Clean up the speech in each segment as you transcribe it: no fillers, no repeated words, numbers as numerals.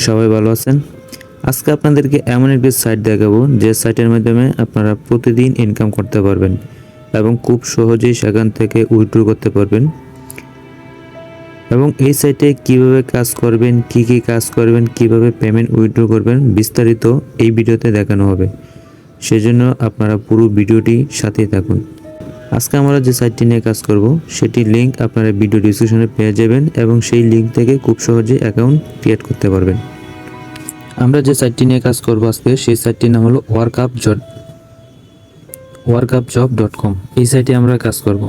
সবাই ভালো আছেন। আজকে আপনাদেরকে এমন একটি সাইট দেখাবো যে সাইটের মাধ্যমে আপনারা প্রতিদিন ইনকাম করতে পারবেন এবং খুব সহজেই সেখান থেকে উইথড্র করতে পারবেন। এবং এই সাইটে কিভাবে কাজ করবেন, কি কি কাজ করবেন, কিভাবে পেমেন্ট উইথড্র করবেন বিস্তারিত এই ভিডিওতে দেখানো হবে। সেজন্য আপনারা পুরো ভিডিওটি সাথেই থাকুন। আজকে আমরা যে সাইটটি নিয়ে কাজ করব সেটির লিঙ্ক আপনারা ভিডিও ডিসক্রিপশনে পেয়ে যাবেন এবং সেই লিঙ্ক থেকে খুব সহজে অ্যাকাউন্ট ক্রিয়েট করতে পারবেন। আমরা যে সাইটটি নিয়ে কাজ করব আজকে সেই সাইটটির নাম হলো workupjob.com। এই সাইটে আমরা কাজ করব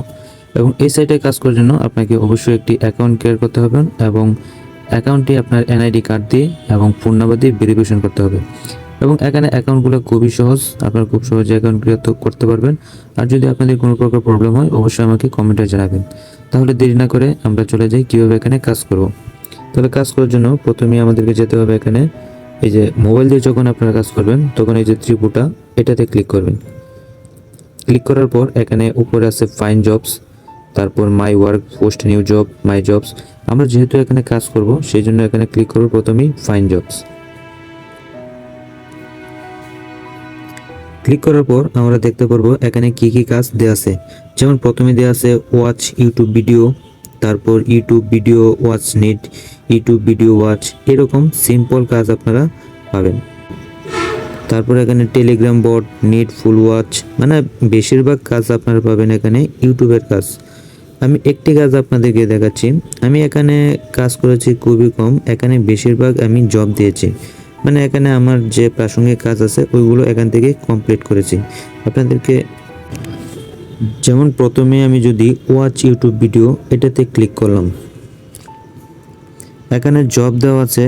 এবং এই সাইটে কাজ করার জন্য আপনাকে অবশ্যই একটি অ্যাকাউন্ট ক্রিয়েট করতে হবে এবং অ্যাকাউন্টটি আপনার এনআইডি কার্ড দিয়ে এবং ফোন নাম্বার দিয়ে ভেরিফিকেশন করতে হবে। এবং এখানে অ্যাকাউন্টগুলো খুবই সহজ, আপনারা খুব সহজে অ্যাকাউন্ট ক্রিয়েট করতে পারবেন। আর যদি আপনাদের কোনো প্রকার প্রবলেম হয় অবশ্যই আমাকে কমেন্টে জানাবেন। তাহলে দেরি না করে আমরা চলে যাই কীভাবে এখানে কাজ করব। তাহলে কাজ করার জন্য প্রথমে আমাদেরকে যেতে হবে এখানে এই যে মোবাইল দিয়ে যখন আপনারা কাজ করবেন তখন এই যে ত্রিপুটা এটাতে ক্লিক করবেন। ক্লিক করার পর এখানে উপরে আছে ফাইন্ড জবস, তারপর my work, post new job, my jobs. আমরা যেহেতু এখানে কাজ করব সেই জন্য এখানে ক্লিক করব প্রথমেই ফাইন্ড জবস। ক্লিক করার পর আমরা দেখতে পারবো এখানে কি কি কাজ দেওয়া আছে। যেমন প্রথমে দেওয়া আছে ওয়াচ ইউটিউব ভিডিও, তারপর YouTube video watch net, YouTube video watch, এরকম সিম্পল কাজ আপনারা পাবেন। তারপর এখানে Telegram bot, net full watch, মানে বেশিরভাগ কাজ আপনারা পাবেন এখানে ইউটিউবের কাজ। আমি একটি কাজ আপনাদেরকে দেখাচ্ছি। আমি এখানে কাজ করেছি খুবই কম, এখানে বেশিরভাগ আমি জব দিয়েছি, মানে এখানে আমার যে প্রাসঙ্গিক কাজ আছে ওইগুলো এখান থেকে কমপ্লিট করেছি আপনাদেরকে। যেমন প্রথমে আমি যদি ওয়াচ ইউটিউব ভিডিও এটাতে ক্লিক করলাম, এখানে জব দেওয়া আছে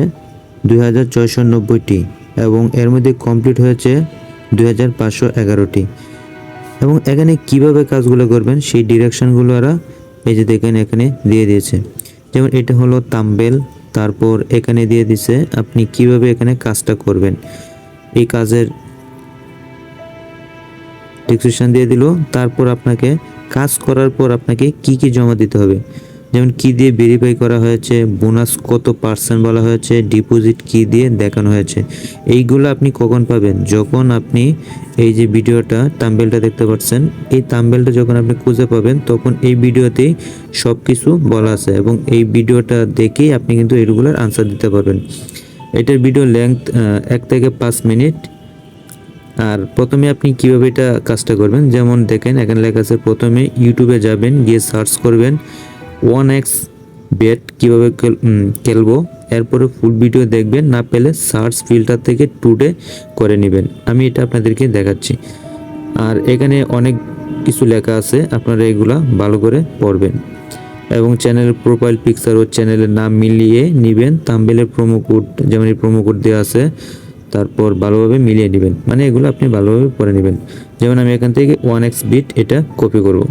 2690টি এবং এর মধ্যে কমপ্লিট হয়েছে 2511টি। এবং এখানে কিভাবে কাজগুলো করবেন সেই ডিরেকশনগুলো ওরা এই যে দেখেন এখানে দিয়ে দিয়েছে। যেমন এটা হলো থাম্বনেল, তারপর এখানে দিয়ে দিছে আপনি কিভাবে এখানে কাজটা করবেন, এই কাজের ডিসক্রিপশন দিয়ে দিল। তারপর আপনাকে কাজ করার পর আপনাকে কি কি জমা দিতে হবে, যেমন কি দিয়ে ভেরিফাই করা হয়েছে, বোনাস কত পার্সেন্ট বলা হয়েছে, ডিপোজিট কি দিয়ে দেখানো হয়েছে। এইগুলো আপনি কখন পাবেন, যখন আপনি এই যে ভিডিওটা থাম্বনেলটা দেখতে পাচ্ছেন, এই থাম্বনেলটা যখন আপনি খুঁজে পাবেন তখন এই ভিডিওতেই সব কিছু বলা আছে এবং এই ভিডিওটা দেখেই আপনি কিন্তু এগুলোর আনসার দিতে পারবেন। এটার ভিডিও লেন্থ 1 থেকে 5 মিনিট। আর প্রথমে আপনি কীভাবে এটা কাজটা করবেন, যেমন দেখেন এখানে লেখা আছে প্রথমে ইউটিউবে যাবেন, গিয়ে সার্চ করবেন 1x বেট কীভাবে খেলবো, এরপরে ফুল ভিডিও দেখবেন, না পেলে সার্চ ফিল্টার থেকে টুডে করে নেবেন। আমি এটা আপনাদেরকে দেখাচ্ছি। আর এখানে অনেক কিছু লেখা আছে, আপনারা এগুলা ভালো করে পড়বেন এবং চ্যানেলের প্রোফাইল পিকচার ও চ্যানেলের নাম মিলিয়ে নেবেন। থাম্বনেলের প্রোমো কোড, যেমন এই প্রোমো কোড দেওয়া আছে, তারপর ভালোভাবে মিলিয়ে নেবেন, মানে এগুলো আপনি ভালোভাবে পড়ে নেবেন। যেমন আমি এখান থেকে 1x বিট এটা কপি করব,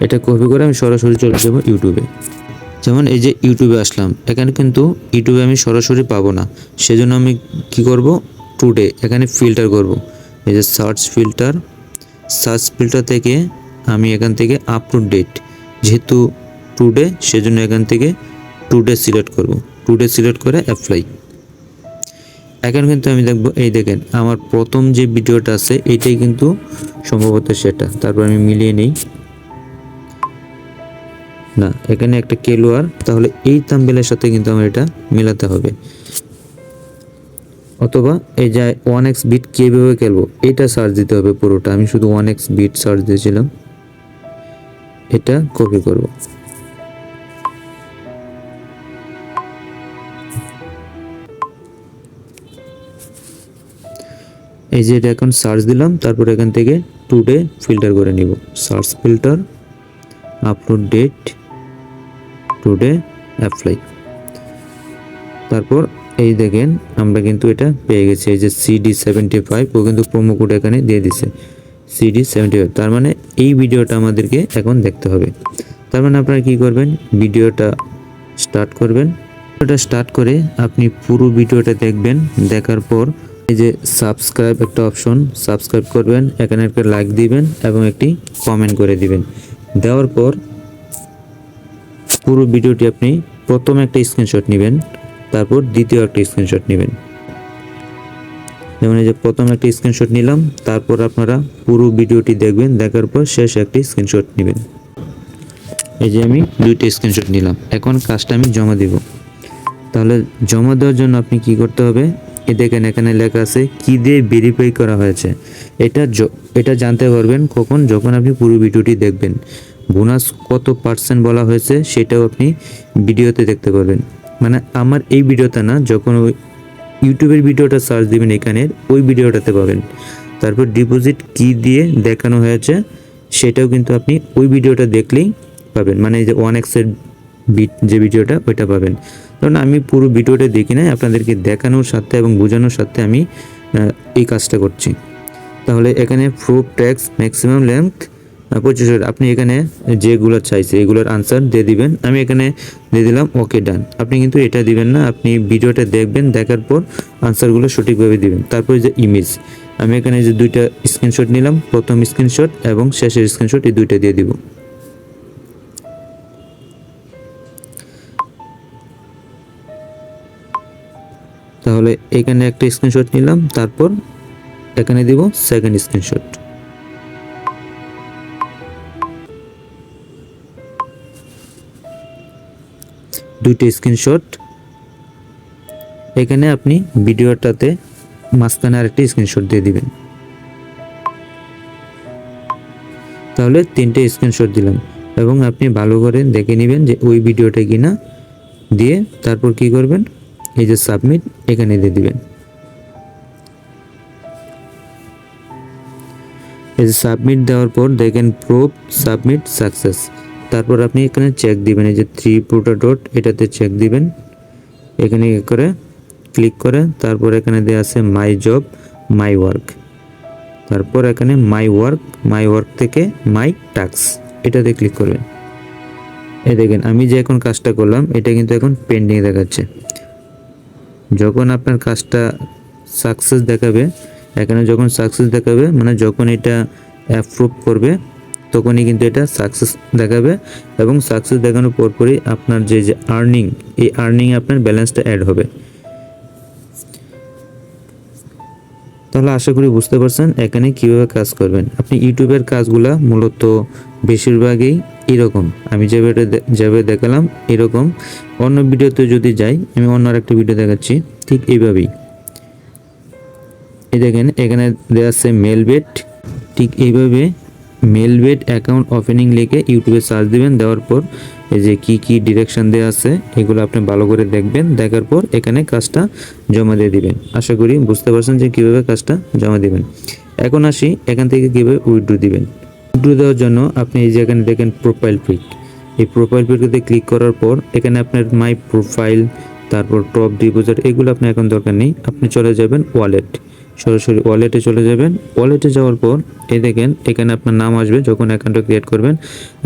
এটা কপি করে আমি সরাসরি চলে যাব ইউটিউবে। যেমন এই যে ইউটিউবে আসলাম, এখানে কিন্তু ইউটিউবে আমি সরাসরি পাবো না, সেজন্য আমি কি করব, টুডে এখানে ফিল্টার করব। এই যে সার্চ ফিল্টার থেকে আমি এখান থেকে আপ টু ডেট, যেহেতু টুডে সেজন্য এখান থেকে টুডে সিলেক্ট করব। টুডে সিলেক্ট করে অ্যাপ্লাই। এখন কিন্তু আমি দেখব, এই দেখেন আমার প্রথম যে ভিডিওটা আছে এটাই কিন্তু সম্ভবত সেটা। তারপর আমি মিলিয়ে নেই, না এখানে একটা কেলোয়ার, তাহলে এই থাম্বনেলের সাথে কিন্তু আমার এটা মেলাতে হবে। অথবা এই যে 1x বিট কীভাবে খেলবো এটা সার্চ দিতে হবে পুরোটা। আমি শুধু 1x বিট সার্চ দিয়েছিলাম, এটা কপি করব। এই যে এটা এখন সার্চ দিলাম, তারপর এখান থেকে টুডে ফিল্টার করে নিব। Search filter, upload date, today, apply. তারপর এই দেখেন আমরা কিন্তু এটা পেয়ে গেছি। এই যে CD75 ও কিন্তু প্রোমো কোড এখানে দিয়ে দিছে CD75। তার মানে এই ভিডিওটা আমাদেরকে এখন দেখতে হবে। তার মানে আপনারা কি করবেন, ভিডিওটা স্টার্ট করবেন। ভিডিওটা স্টার্ট করে আপনি পুরো ভিডিওটা দেখবেন। দেখার পর এই যে সাবস্ক্রাইব একটা অপশন, সাবস্ক্রাইব করবেন, এখানে একটা লাইক দিবেন এবং একটি কমেন্ট করে দিবেন। দেওয়ার পর পুরো ভিডিওটি আপনি প্রথমে একটা স্ক্রিনশট নেবেন, তারপর দ্বিতীয় একটা স্ক্রিনশট নেবেন। যেমন এই যে প্রথম একটা স্ক্রিনশট নিলাম, তারপর আপনারা পুরো ভিডিওটি দেখবেন, দেখার পর শেষ একটি স্ক্রিনশট নেবেন। এই যে আমি 2টা স্ক্রিনশট নিলাম, এখন কাজটা আমি জমা দিব। তাহলে জমা দেওয়ার জন্য আপনি কি করতে হবে, দেখেন এখানে লেখা আছে কি দিয়ে ভেরিফাই করা হয়েছে। এটা জানতে পারবেন কখন, যখন আপনি পুরো ভিডিওটি দেখবেন। বোনাস কত % বলা হয়েছে সেটাও আপনি ভিডিওতে দেখতে পারবেন। মানে আমার এই ভিডিওতে না, যখন ওই ইউটিউবের ভিডিওটা সার্চ দিবেন এখানে ওই ভিডিওটাতে পাবেন। তারপর ডিপোজিট কি দিয়ে দেখানো হয়েছে সেটাও কিন্তু আপনি ওই ভিডিওটা দেখলেই পাবেন, মানে এই যে 1x এর যে ভিডিওটা ওইটা পাবেন। কারণ আমি পুরো ভিডিওটা দেখি না, আপনাদেরকে দেখানোর সাথে এবং বোঝানোর সাথে আমি এই কাজটা করছি। তাহলে এখানে প্রুফ ট্যাক্স ম্যাক্সিমাম লেন্থ 25, আপনি এখানে যেগুলো চাইছে এগুলোর আনসার দিয়ে দিবেন। আমি এখানে দিয়ে দিলাম ওকে ডান। আপনি কিন্তু এটা দিবেন না, আপনি ভিডিওটা দেখবেন, দেখার পর আনসারগুলো সঠিকভাবে দিবেন। তারপর যে ইমেজ, আমি এখানে যে 2টা স্ক্রিনশট নিলাম, প্রথম স্ক্রিনশট এবং শেষের স্ক্রিনশট, এই 2টা দিয়ে দিব। তাহলে এখানে একটা স্ক্রিনশট নিলাম, তারপর এখানে দিব সেকেন্ড স্ক্রিনশট। দুইটা স্ক্রিনশট, এখানে আপনি ভিডিওটাতে মাঝখানে আরেকটি স্ক্রিনশট দিয়ে দিবেন। তাহলে 3টে স্ক্রিনশট দিলাম, এবং আপনি ভালো করে দেখে নেবেন যে ওই ভিডিওটা কিনা, দিয়ে তারপর কি করবেন, এই যে সাবমিট এখানে দিয়ে দিবেন। এই যে সাবমিট দেওয়ার পর দেখেন প্রুফ সাবমিট সাকসেস। তারপর আপনি এখানে চেক দিবেন, এই যে 3 পুটা ডট, এটাতে চেক দিবেন। এখানে করে ক্লিক করে তারপর এখানে দেওয়া আছে মাই জব মাই ওয়ার্ক, তারপর এখানে মাই ওয়ার্ক থেকে মাই টাস্ক, এটাতে ক্লিক করবেন। এই দেখেন আমি যে এখন কাজটা করলাম এটা কিন্তু এখন পেন্ডিং দেখাচ্ছে। যখন আপনার কাজটা সাকসেস দেখাবে, এখানে যখন সাকসেস দেখাবে মানে যখন এটা অ্যাপ্রুভ করবে তখনই কিন্তু এটা সাকসেস দেখাবে, এবং সাকসেস দেখানোর পরপরই আপনার যে আর্নিং, এই আর্নিংয়ে আপনার ব্যালেন্সটা অ্যাড হবে। তাহলে আশা করি বুঝতে পারছেন এখানে কিভাবে কাজ করবেন। আপনি ইউটিউবের কাজগুলা মূলত বেশিরভাগই এরকম, আমি যেভাবে দেখালাম এরকম। অন্য ভিডিওতে যদি যাই, আমি অন্য আরেকটা ভিডিও দেখাচ্ছি ঠিক এইভাবেই। এই দেখেন এখানে দেওয়া আছে মেলবেট, ঠিক এইভাবে মেলবেট অ্যাকাউন্ট ওপেনিং লিখে ইউটিউবে সার্চ দিবেন। দেওয়ার পর এই যে কি ডিরেকশন দেওয়া আছে এগুলো আপনি ভালো করে দেখবেন, দেখার পর এখানে কাজটা জমা দিয়ে দিবেন। আশা করি বুঝতে পারছেন যে কীভাবে কাজটা জমা দিবেন। এখন আসি এখান থেকে কীভাবে উইথড্র দিবেন। উইথড্র দেওয়ার জন্য আপনি এই যে এখানে দেখেন প্রোফাইল পিক, এই প্রোফাইল পিকতে ক্লিক করার পর এখানে আপনার মাই প্রোফাইল, তারপর টপ ডিপোজিট, এগুলো আপনার এখন দরকার নেই। আপনি চলে যাবেন ওয়ালেট, সরাসরি ওয়ালেটে চলে যাবেন। ওয়ালেটে যাওয়ার পর এই দেখেন এখানে আপনার নাম আসবে যখন অ্যাকাউন্টটা ক্রিয়েট করবেন।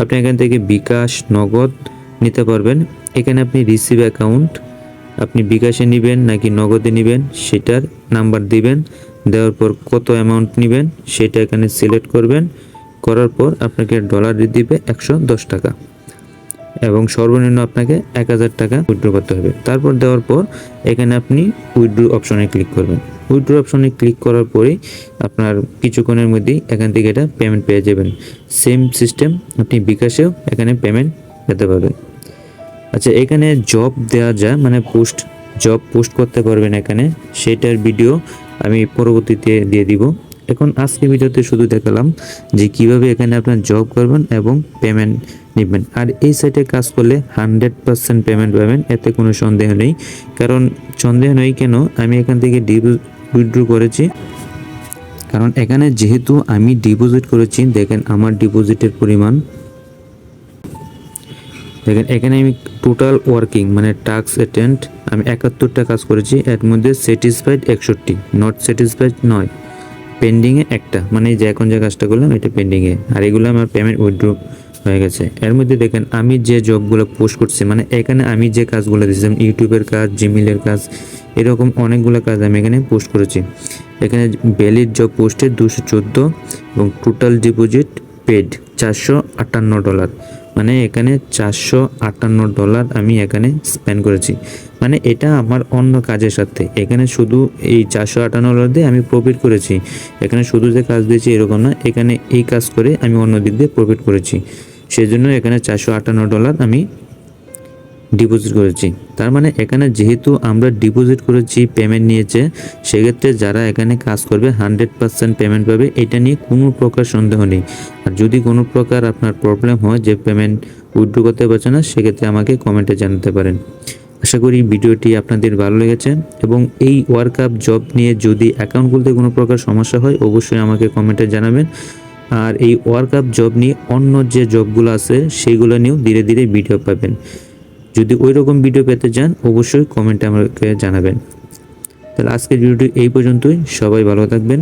আপনি এখান থেকে বিকাশ, নগদ নিতে পারবেন। এখানে আপনি রিসিভ অ্যাকাউন্ট, আপনি বিকাশে নেবেন নাকি নগদে নেবেন সেটার নাম্বার দিবেন। দেওয়ার পর কত অ্যামাউন্ট নেবেন সেটা এখানে সিলেক্ট করবেন। করার পর আপনাকে ডলার দিবে 110 টাকা, এবং সর্বনিম্ন আপনাকে 1000 টাকা উইথড্র করতে হবে। তারপর দেওয়ার পর এখানে আপনি উইথড্র অপশনে ক্লিক করবেন। উইথড্র অপশনে ক্লিক করার পরেই আপনার কিছুক্ষণের মধ্যেই এখান থেকে এটা পেমেন্ট পেয়ে যাবেন। সেম সিস্টেম আপনি বিকাশেও এখানে পেমেন্ট পেতে পারবেন। আচ্ছা, এখানে জব দেওয়া যায়, মানে জব পোস্ট করতে পারবেন এখানে, সেটার ভিডিও আমি পরবর্তীতে দিয়ে দিব। এখন আজকে ভিডিওতে শুধু দেখালাম যে কিভাবে এখানে আপনার জব করবেন এবং পেমেন্ট নেবেন। আর এই সাইটে কাজ করলে 100% পেমেন্ট পাবেন, এতে কোনো সন্দেহ নেই। কারণ সন্দেহ নেই কেন, আমি এখান থেকে উইথড্র করেছি। কারণ এখানে যেহেতু আমি ডিপোজিট করেছি, দেখেন আমার ডিপোজিটের পরিমাণ দেখেন। এখানে আমি টোটাল ওয়ার্কিং মানে টাস্ক অ্যাটেন্ড আমি 71টা কাজ করেছি, এর মধ্যে স্যাটিসফাইড 61, নট স্যাটিসফাইড 9, পেন্ডিংয়ে একটা, মানে যে এখন যে কাজটা করলাম এটা পেন্ডিংয়ে। আর এগুলো আমার পেমেন্ট উইথড্র হয়ে গেছে। এর মধ্যে দেখেন আমি যে জবগুলো পোস্ট করছি, মানে এখানে আমি যে কাজগুলো দিয়েছিলাম, ইউটিউবের কাজ, জিমেলের কাজ, এরকম অনেকগুলো কাজ আমি এখানে পোস্ট করেছি। এখানে ভ্যালিড জব পোস্টে 214 এবং টোটাল ডিপোজিট পেড $458, মানে এখানে $458 আমি এখানে স্পেন্ড করেছি। মানে এটা আমার অন্য কাজের সাথে, এখানে শুধু এই $458 দিয়ে আমি প্রফিট করেছি। এখানে শুধু যে কাজ দিয়েছি এরকম না, এখানে এই কাজ করে আমি অন্য দিক দিয়ে প্রফিট করেছি, সেজন্য এখানে $458 আমি ডিপোজিট করেছি। তার মানে এখানে যেহেতু আমরা ডিপোজিট করেছি, পেমেন্ট নিয়েছে, সেক্ষেত্রে যারা এখানে কাজ করবে 100% পেমেন্ট পাবে, এটা নিয়ে কোনো প্রকার সন্দেহ নেই। আর যদি কোনো প্রকার আপনার প্রবলেম হয় যে পেমেন্ট উইথড্র করতে পারছে না, সেক্ষেত্রে আমাকে কমেন্টে জানাতে পারেন। আশা করি ভিডিওটি আপনাদের ভালো লেগেছে, এবং এই ওয়ার্কআপ জব নিয়ে যদি অ্যাকাউন্ট খুলতে কোনো প্রকার সমস্যা হয় অবশ্যই আমাকে কমেন্টে জানাবেন। আর এই ওয়ার্কআপ জব নিয়ে অন্য যে জবগুলো আছে সেইগুলো নিয়েও ধীরে ধীরে ভিডিও পাবেন। যদি ওই রকম ভিডিও পেতে চান অবশ্যই কমেন্টে আমাকে জানাবেন। তাহলে আজকের ভিডিওটি এই পর্যন্তই, সবাই ভালো থাকবেন।